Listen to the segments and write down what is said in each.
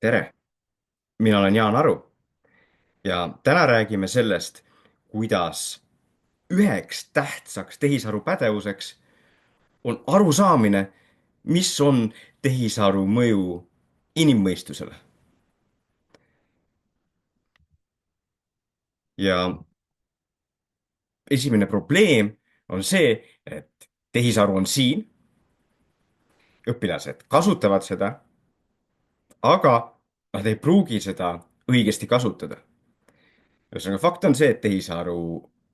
tere, mina olen Jaan Aru ja täna räägime sellest, kuidas üheks tähtsaks tehisaru pädevuseks on arusaamine, mis on tehisaru mõju inimmõistusele. Ja esimene probleem on see, et tehisaru on siin, õpilased kasutavad seda, aga nad ei pruugi seda õigesti kasutada. Ühesõnaga, fakt on see, et tehisaru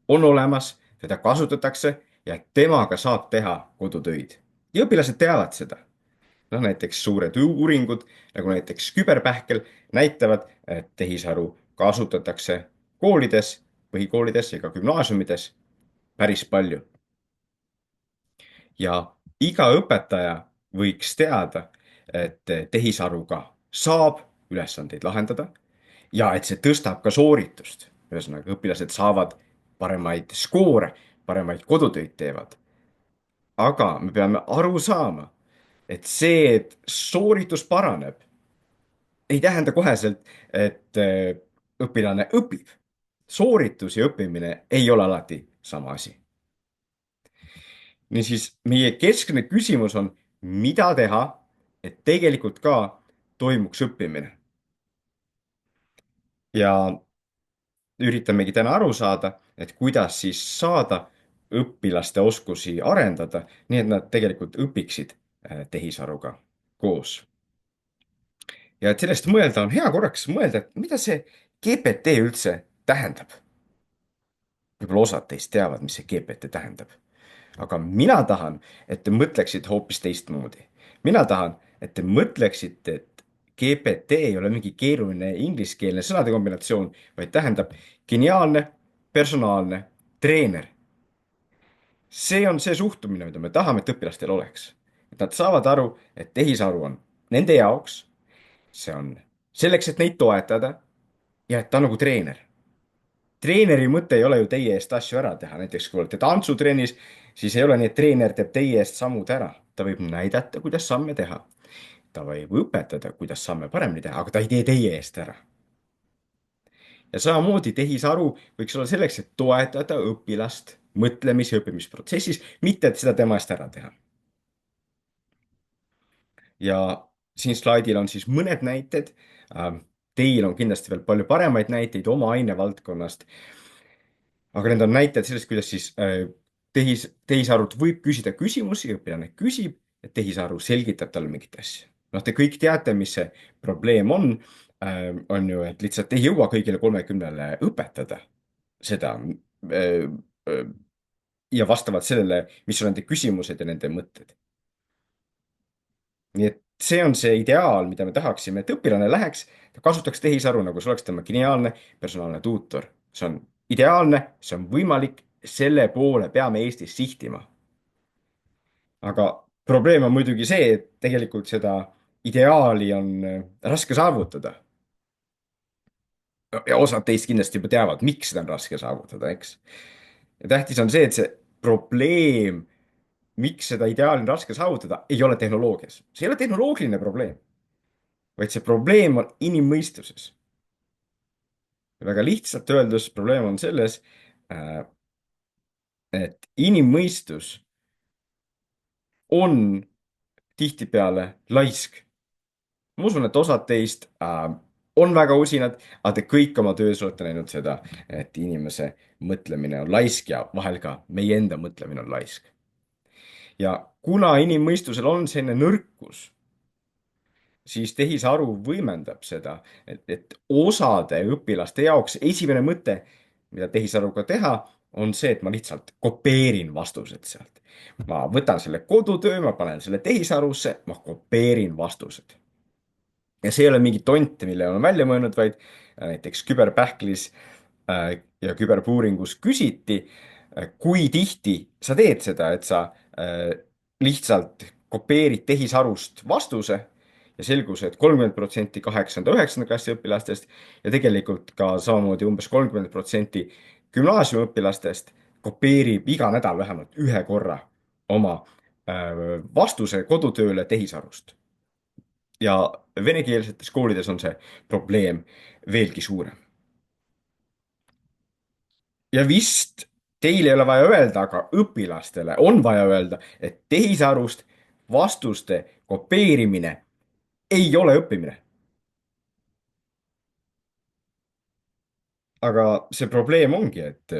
on olemas, teda kasutatakse ja temaga saab teha kodutöid. Ja õpilased teavad seda. Noh, näiteks suured uuringud, nagu näiteks küberpähkel, näitavad, et tehisaru kasutatakse koolides, põhikoolides ja ka gümnaasiumides päris palju. Ja iga õpetaja võiks teada, et tehisaruga saab ülesandeid lahendada ja et see tõstab ka sooritust. Ühesõnaga, õpilased saavad paremaid skoore, paremaid kodutöid teevad. Aga me peame aru saama, et see, et sooritus paraneb, ei tähenda koheselt, et õpilane õpib. Sooritus ja õppimine ei ole alati sama asi. Niisiis, meie keskne küsimus on, mida teha, et tegelikult ka toimuks õppimine. Ja üritamegi täna aru saada, et kuidas siis saada õpilaste oskusi arendada, nii et nad tegelikult õpiksid tehisaruga koos. Ja et sellest mõelda, on hea korraks mõelda, et mida see GPT üldse tähendab. Võib-olla osad teist teavad, mis see GPT tähendab. Aga mina tahan, et te mõtleksite hoopis teistmoodi. Mina tahan, et te mõtleksite, et GPT ei ole mingi keeruline ingliskeelne sõnade kombinatsioon, vaid tähendab geniaalne, personaalne treener. See on see suhtumine, mida me tahame, et õpilastel oleks. Et nad saavad aru, et tehisaru on nende jaoks, see on selleks, et neid toetada ja et ta on nagu treener. Treeneri mõte ei ole ju teie eest asju ära teha, näiteks kui olete tantsutrennis, siis ei ole nii, et treener teeb teie eest sammud ära. Ta võib näidata, kuidas samme teha. Ta võib õpetada, kuidas samme paremini teha, aga ta ei tee teie eest ära. Ja samamoodi tehisaru võiks olla selleks, et toetada õpilast mõtlemis- ja õppimisprotsessis, mitte et seda tema eest ära teha. Ja siin slaidil on siis mõned näited. Teil on kindlasti veel palju paremaid näiteid oma ainevaldkonnast. Aga need on näited sellest, kuidas siis tehisarult võib küsida küsimusi, õpilane küsib, et tehisaru selgitab talle mingit asja. Noh, te kõik teate, mis see probleem on ju, et lihtsalt ei jõua kõigile 30-le õpetada seda ja vastavalt sellele, mis on nende küsimused ja nende mõtted. Nii et see on see ideaal, mida me tahaksime, et õpilane läheks, ta kasutaks tehisaru, nagu see oleks tema geniaalne personaalne tuutor. See on ideaalne, see on võimalik, selle poole peame Eestis sihtima. Aga probleem on muidugi see, et tegelikult seda ideaali on raske saavutada. Ja osad teist kindlasti juba teavad, miks seda on raske saavutada, eks. Ja tähtis on see, et see probleem, miks seda ideaali on raske saavutada, ei ole tehnoloogias. See ei ole tehnoloogiline probleem, vaid see probleem on inimmõistuses. Väga lihtsalt öeldes probleem on selles, et inimmõistus on tihtipeale laisk. Ma usun, et osad teist on väga usinad, aga te kõik oma töös olete näinud seda, et inimese mõtlemine on laisk ja vahel ka meie enda mõtlemine on laisk. Ja kuna inimmõistusel on selline nõrkus, siis tehisaru võimendab seda, et osade õpilaste jaoks esimene mõte, mida tehisaruga teha, on see, et ma lihtsalt kopeerin vastused sealt. Ma võtan selle kodutöö, ma panen selle tehisarusse, ma kopeerin vastused. Ja see ei ole mingi tont, mille olen välja mõelnud, vaid näiteks küberpähklis ja küberpuuringus küsiti, kui tihti sa teed seda, et sa lihtsalt kopeerid tehisarust vastuse ja selgus, et 30% 8.–9. klassi õpilastest ja tegelikult ka samamoodi umbes 30% gümnaasiumiõpilastest kopeerib iga nädal vähemalt ühe korra oma vastuse kodutööle tehisarust. ja venekeelsetes koolides on see probleem veelgi suurem. ja vist teil ei ole vaja öelda, aga õpilastele on vaja öelda, et tehisarust vastuste kopeerimine ei ole õppimine. aga see probleem ongi, et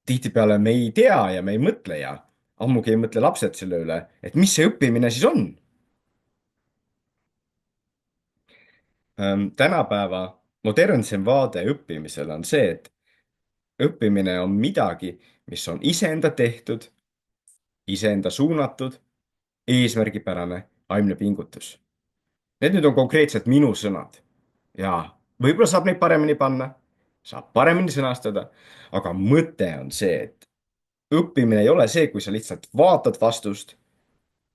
tihtipeale me ei tea ja me ei mõtle ja ammugi ei mõtle lapsed selle üle, et mis see õppimine siis on. Tänapäeva modernsem vaade õppimisele on see, et õppimine on midagi, mis on iseenda tehtud, iseenda suunatud, eesmärgipärane aimne pingutus. Need nüüd on konkreetselt minu sõnad ja võib-olla saab neid paremini panna, saab paremini sõnastada, aga mõte on see, et õppimine ei ole see, kui sa lihtsalt vaatad vastust,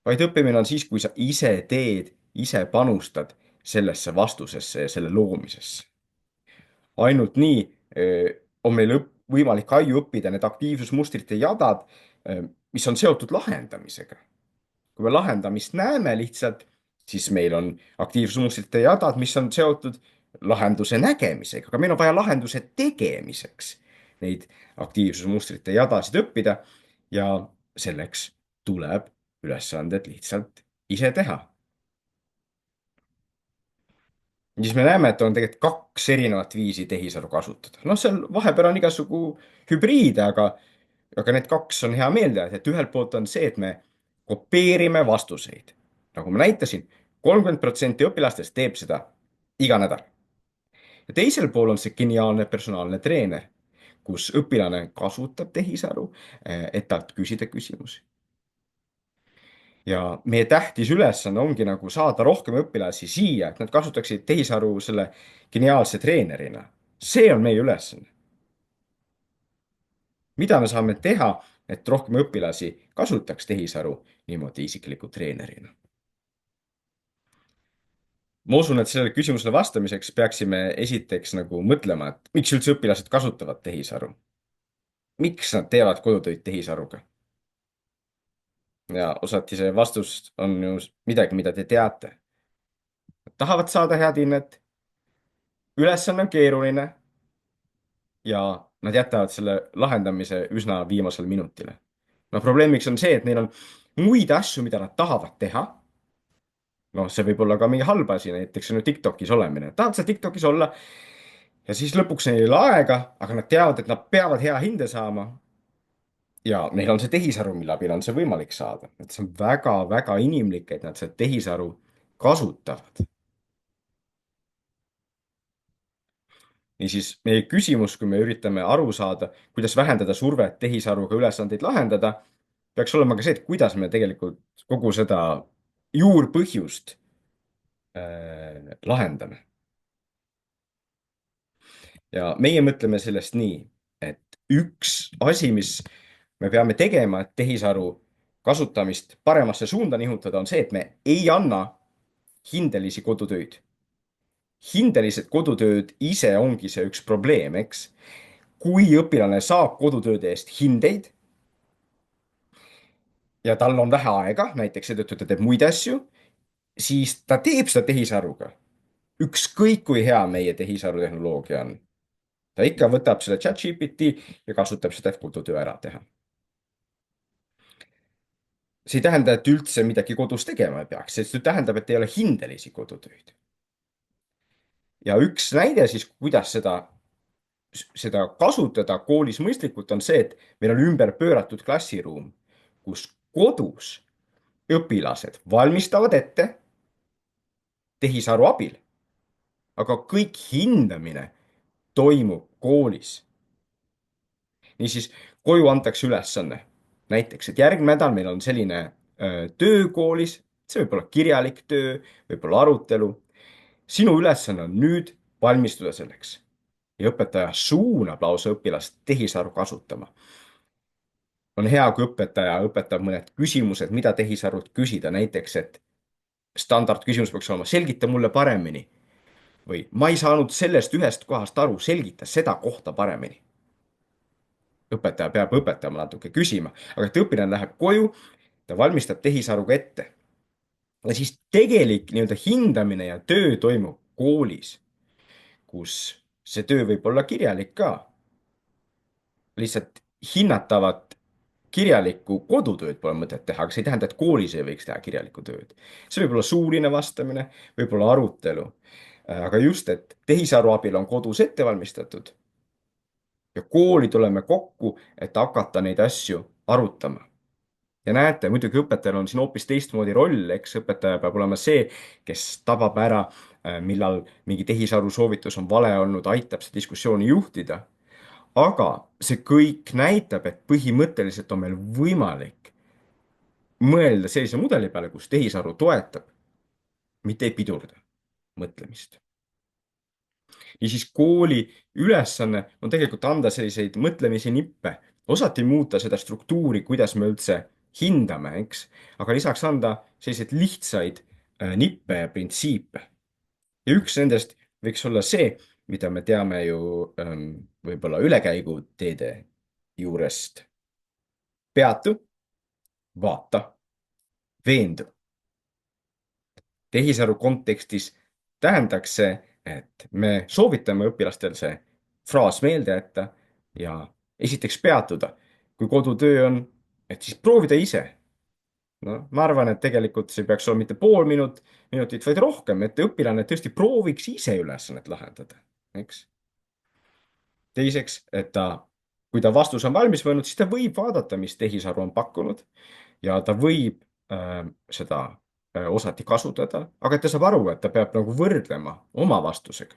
vaid õppimine on siis, kui sa ise teed, ise panustad sellesse vastusesse ja selle loomisesse. ainult nii on meil võimalik aiu õppida need aktiivsusmustrite jadad, mis on seotud lahendamisega. kui me lahendamist näeme lihtsalt, siis meil on aktiivsusmustrite jadad, mis on seotud lahenduse nägemisega, aga meil on vaja lahenduse tegemiseks neid aktiivsusmustrite jadasid õppida ja selleks tuleb ülesanded lihtsalt ise teha. siis me näeme, et on tegelikult kaks erinevat viisi tehisaru kasutada. noh, seal vahepeal on igasugu hübriide, aga need kaks on hea meelde, et ühelt poolt on see, et me kopeerime vastuseid. nagu ma näitasin, 30% õpilastest teeb seda iga nädal. ja teisel pool on see geniaalne personaalne treener, kus õpilane kasutab tehisaru, et talt küsida küsimusi. ja meie tähtis ülesanne ongi nagu saada rohkem õpilasi siia, et nad kasutaksid tehisaru selle geniaalse treenerina. see on meie ülesanne. mida me saame teha, et rohkem õpilasi kasutaks tehisaru niimoodi isikliku treenerina? ma usun, et sellele küsimusele vastamiseks peaksime esiteks nagu mõtlema, et miks üldse õpilased kasutavad tehisaru. miks nad teevad kodutöid tehisaruga? ja osati see vastus on ju midagi, mida te teate. Tahavad saada head hinnet, ülesanne on keeruline ja nad jätavad selle lahendamise üsna viimasele minutile. no probleemiks on see, et neil on muid asju, mida nad tahavad teha. noh, see võib olla ka mingi halb asi, näiteks on ju TikTokis olemine, tahavad seal TikTokis olla ja siis lõpuks neil ei ole aega, aga nad teavad, et nad peavad hea hinde saama. ja neil on see tehisaru, mille abil on see võimalik saada, et see on väga-väga inimlik, et nad seda tehisaru kasutavad. niisiis, meie küsimus, kui me üritame aru saada, kuidas vähendada survet tehisaruga ülesandeid lahendada, peaks olema ka see, et kuidas me tegelikult kogu seda juurpõhjust lahendame. ja meie mõtleme sellest nii, et üks asi, mis me peame tegema, et tehisaru kasutamist paremasse suunda nihutada, on see, et me ei anna hindelisi kodutöid. hindelised kodutööd ise ongi see üks probleem, eks. kui õpilane saab kodutööde eest hindeid ja tal on vähe aega, näiteks seetõttu ta teeb muid asju, siis ta teeb seda tehisaruga. ükskõik kui hea meie tehisaru tehnoloogia on. ta ikka võtab selle ChatGPT ja kasutab seda, et kodutöö ära teha. see ei tähenda, et üldse midagi kodus tegema ei peaks, sest see tähendab, et ei ole hindelisi kodutöid. ja üks näide siis, kuidas seda kasutada koolis mõistlikult, on see, et meil on ümber pööratud klassiruum, kus kodus õpilased valmistavad ette tehisaru abil, aga kõik hindamine toimub koolis. niisiis, koju antakse ülesanne. näiteks, et järgmine nädal meil on selline töö koolis, see võib olla kirjalik töö, võib-olla arutelu. sinu ülesanne on nüüd valmistuda selleks ja õpetaja suunab lausa õpilast tehisaru kasutama. on hea, kui õpetaja õpetab mõned küsimused, mida tehisarult küsida, näiteks, et standardküsimus peaks olema, selgita mulle paremini või ma ei saanud sellest ühest kohast aru, selgita seda kohta paremini. õpetaja peab õpetama natuke küsima, aga et õpilane läheb koju, ta valmistab tehisaruga ette. ja siis tegelik nii-öelda hindamine ja töö toimub koolis, kus see töö võib olla kirjalik ka, lihtsalt hinnatavat kirjalikku kodutööd pole mõtet teha, aga see ei tähenda, et koolis ei võiks teha kirjalikku tööd. see võib olla suuline vastamine, võib-olla arutelu. aga just, et tehisaru abil on kodus ette valmistatud ja kooli tuleme kokku, et hakata neid asju arutama. ja näete, muidugi õpetajal on siin hoopis teistmoodi roll, eks õpetaja peab olema see, kes tabab ära, millal mingi tehisaru soovitus on vale olnud, aitab seda diskussiooni juhtida. aga see kõik näitab, et põhimõtteliselt on meil võimalik mõelda sellise mudeli peale, kus tehisaru toetab, mitte ei pidurda mõtlemist. niisiis kooli ülesanne on tegelikult anda selliseid mõtlemise nippe, osati muuta seda struktuuri, kuidas me üldse hindame, eks, aga lisaks anda selliseid lihtsaid nippe ja printsiipe. ja üks nendest võiks olla see, mida me teame ju võib-olla ülekäiguteede juurest. peatu, vaata, veendu. tehisaru kontekstis tähendaks see, et me soovitame õpilastel see fraas meelde jätta ja esiteks peatuda. kui kodutöö on, et siis proovida ise. no ma arvan, et tegelikult see peaks olema mitte pool minutit, vaid rohkem, et õpilane tõesti prooviks ise ülesannet lahendada, eks. teiseks, et kui ta vastus on valmis võetud, siis ta võib vaadata, mis tehisaru on pakkunud ja ta võib seda osati kasutada, aga et ta saab aru, et ta peab nagu võrdlema oma vastusega.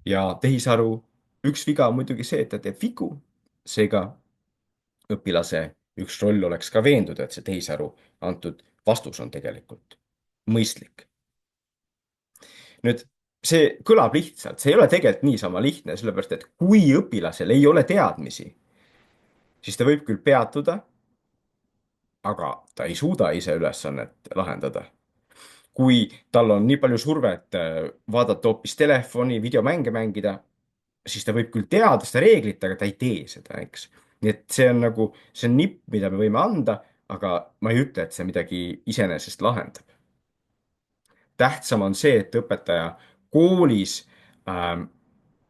ja tehisaru üks viga on muidugi see, et ta teeb vigu. seega õpilase üks roll oleks ka veenduda, et see tehisaru antud vastus on tegelikult mõistlik. nüüd see kõlab lihtsalt, see ei ole tegelikult niisama lihtne, sellepärast et kui õpilasel ei ole teadmisi, siis ta võib küll peatuda, aga ta ei suuda ise ülesannet lahendada. kui tal on nii palju survet vaadata hoopis telefoni, videomänge mängida, siis ta võib küll teada seda reeglit, aga ta ei tee seda, eks. nii et see on nagu, see on nipp, mida me võime anda, aga ma ei ütle, et see midagi iseenesest lahendab. tähtsam on see, et õpetaja koolis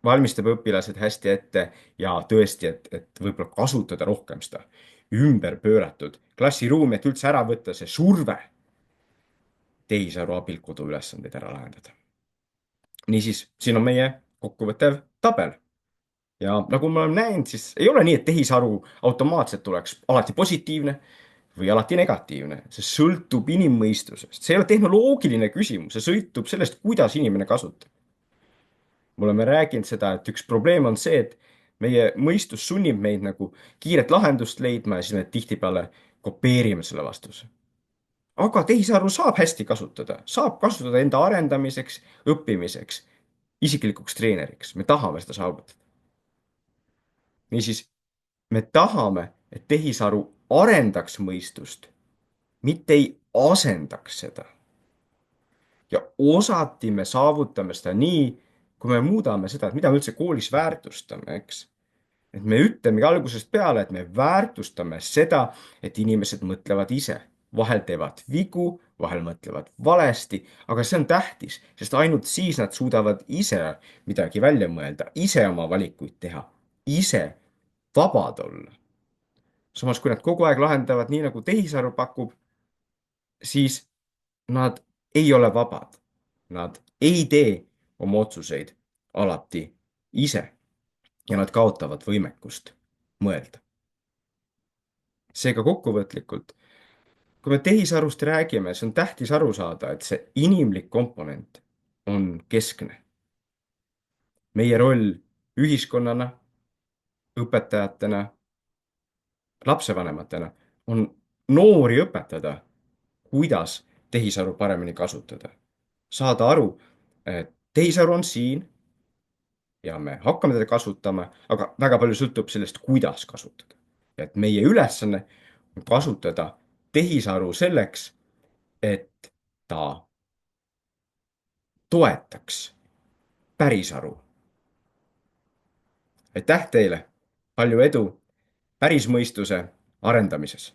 valmistab õpilased hästi ette ja tõesti, et võib-olla kasutada rohkem seda ümber pööratud klassiruumi, et üldse ära võtta see surve tehisaru abil koduülesandeid ära lahendada. niisiis, siin on meie kokkuvõttev tabel. ja nagu me oleme näinud, siis ei ole nii, et tehisaru automaatselt tuleks alati positiivne või alati negatiivne. see sõltub inimmõistusest, see ei ole tehnoloogiline küsimus, see sõltub sellest, kuidas inimene kasutab. me oleme rääkinud seda, et üks probleem on see, et meie mõistus sunnib meid nagu kiiret lahendust leidma ja siis me tihtipeale kopeerime selle vastuse. aga tehisaru saab hästi kasutada, saab kasutada enda arendamiseks, õppimiseks, isiklikuks treeneriks. me tahame seda saavutada. niisiis, me tahame, et tehisaru arendaks mõistust, mitte ei asendaks seda. ja osati me saavutame seda nii, kui me muudame seda, et mida me üldse koolis väärtustame, eks. et me ütlemegi algusest peale, et me väärtustame seda, et inimesed mõtlevad ise, vahel teevad vigu, vahel mõtlevad valesti, aga see on tähtis, sest ainult siis nad suudavad ise midagi välja mõelda, ise oma valikuid teha, ise vabad olla. samas, kui nad kogu aeg lahendavad nii, nagu tehisaru pakub, siis nad ei ole vabad. Nad ei tee oma otsuseid alati ise ja nad kaotavad võimekust mõelda. seega kokkuvõtlikult, kui me tehisarust räägime, siis on tähtis aru saada, et see inimlik komponent on keskne. meie roll ühiskonnana, õpetajatena, lapsevanematena on noori õpetada, kuidas tehisaru paremini kasutada. saada aru, et tehisaru on siin ja me hakkame teda kasutama, aga väga palju sõltub sellest, kuidas kasutada. ja et meie ülesanne on kasutada tehisaru selleks, et ta toetaks pärisaru. aitäh teile, palju edu pärismõistuse arendamises!